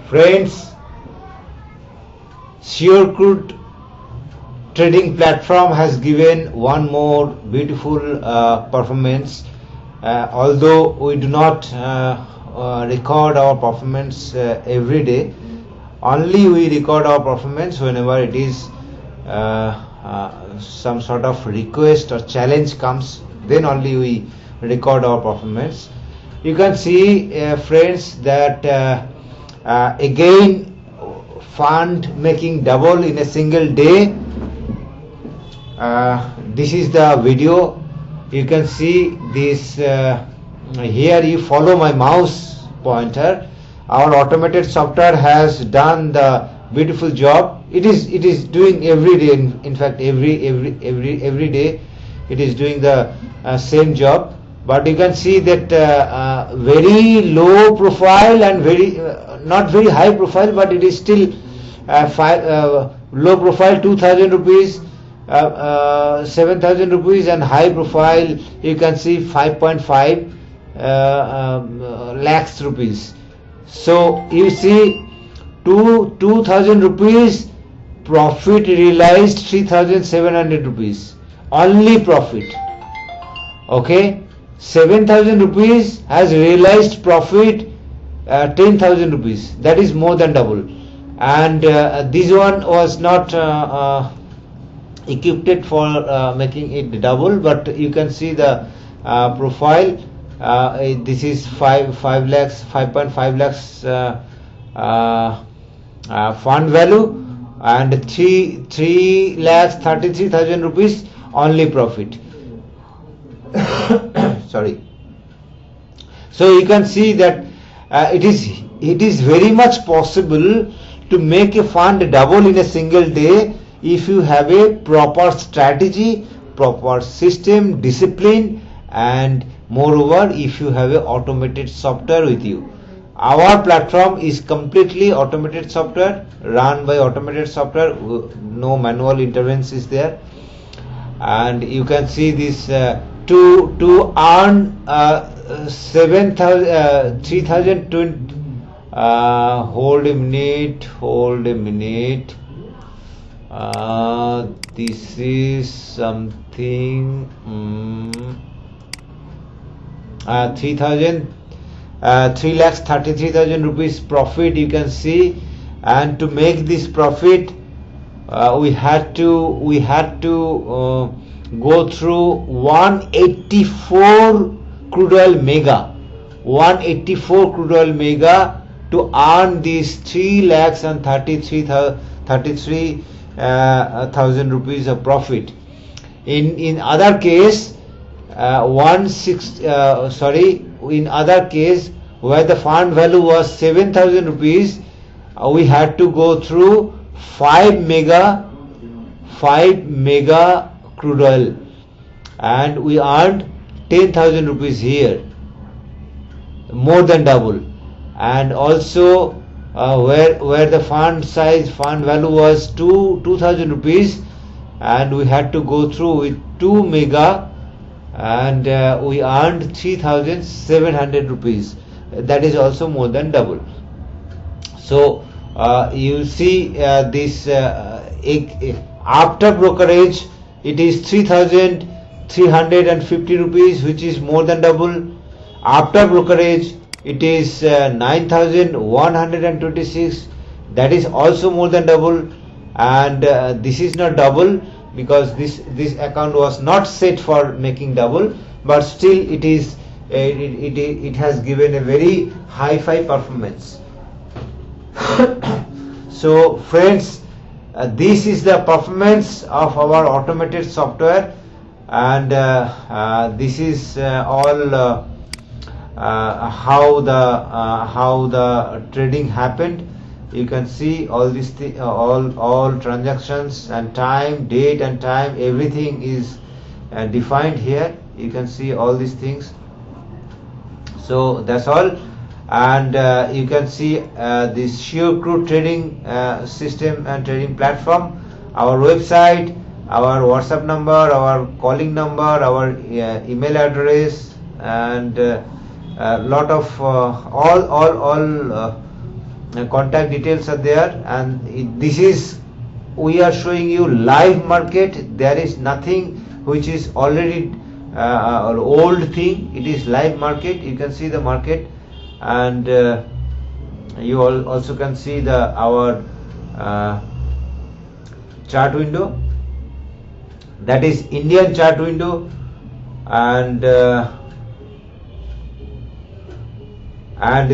Friends, Sure Crude trading platform has given one more beautiful performance. Although we do not record our performance every day, only we record our performance whenever it is some sort of request or challenge comes, then only we record our performance. You can see, friends, that again fund making double in a single day. This is the video. You can see this here. You follow my mouse pointer. Our automated software has done the beautiful job. It is doing every day. In fact, every day it is doing the same job. But you can see that very low profile and very not very high profile, but it is still low profile 2,000 rupees, 7,000 rupees, and high profile you can see 5.5 lakhs rupees. So you see 2,000 rupees profit realized, 3,700 rupees only profit. Okay, 7,000 rupees has realized profit 10,000 rupees. That is more than double. And this one was not equipped for making it double, but you can see the profile. This is 5.5 lakhs fund value, and 3 lakhs 33,000 rupees only profit. Sorry. So you can see that it is very much possible to make a fund double in a single day if you have a proper strategy, proper system, discipline, and moreover if you have a automated software with you. Our platform is completely automated software, run by automated software, no manual intervention is there. And you can see this to earn 3,020. Hold a minute. This is something 3 lakhs 33,000 rupees profit you can see. And to make this profit, we had to go through 184 crude oil mega, 184 crude oil mega to earn these 3 lakhs and 33,000 rupees of profit. In other case, in other case where the fund value was 7,000 rupees, we had to go through 5 mega crude oil, and we earned 10,000 rupees here, more than double. And also where the fund value was 2,000 rupees, and we had to go through with 2 mega, and we earned 3,700 rupees. That is also more than double. So you see this after brokerage it is 3,350 rupees, which is more than double. After brokerage it is 9,126, that is also more than double. And this is not double because this account was not set for making double, but still it is it has given a very high-fi performance. So friends, this is the performance of our automated software, and this is all how the trading happened. You can see all this all transactions and time, date and time, everything is defined here. You can see all these things. So that's all. And you can see this Sure Crude trading system and trading platform, our website, our WhatsApp number, our calling number, our email address, and lot of all contact details are there, and this is, we are showing you live market. There is nothing which is already old thing. It is live market. You can see the market, and you also can see our chart window. That is Indian chart window, and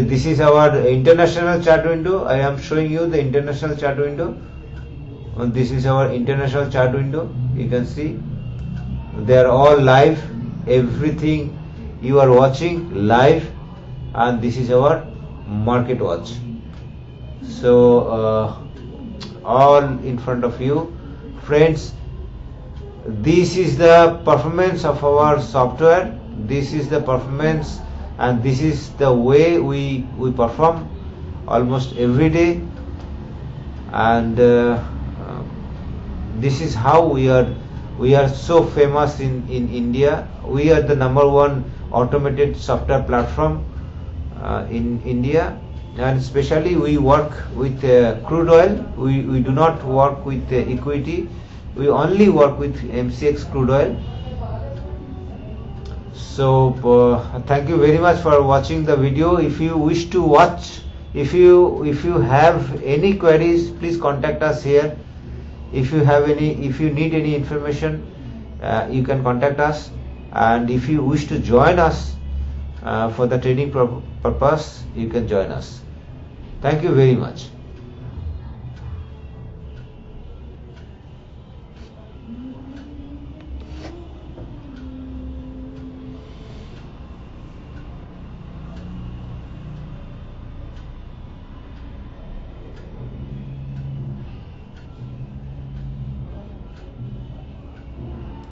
this is our international chart window. I am showing you the international chart window, and this is our international chart window. You can see they are all live. Everything you are watching live, and this is our market watch. So all in front of you, friends. This is the performance of our software. This is the performance, and this is the way we perform almost every day, and this is how we are so famous in India. We are the #1 automated software platform in India, and especially we work with crude oil. We do not work with equity. We only work with MCX crude oil. So thank you very much for watching the video. If you wish to watch, if you have any queries, please contact us here. If you need any information, you can contact us, and if you wish to join us for the training purpose, you can join us. Thank you very much.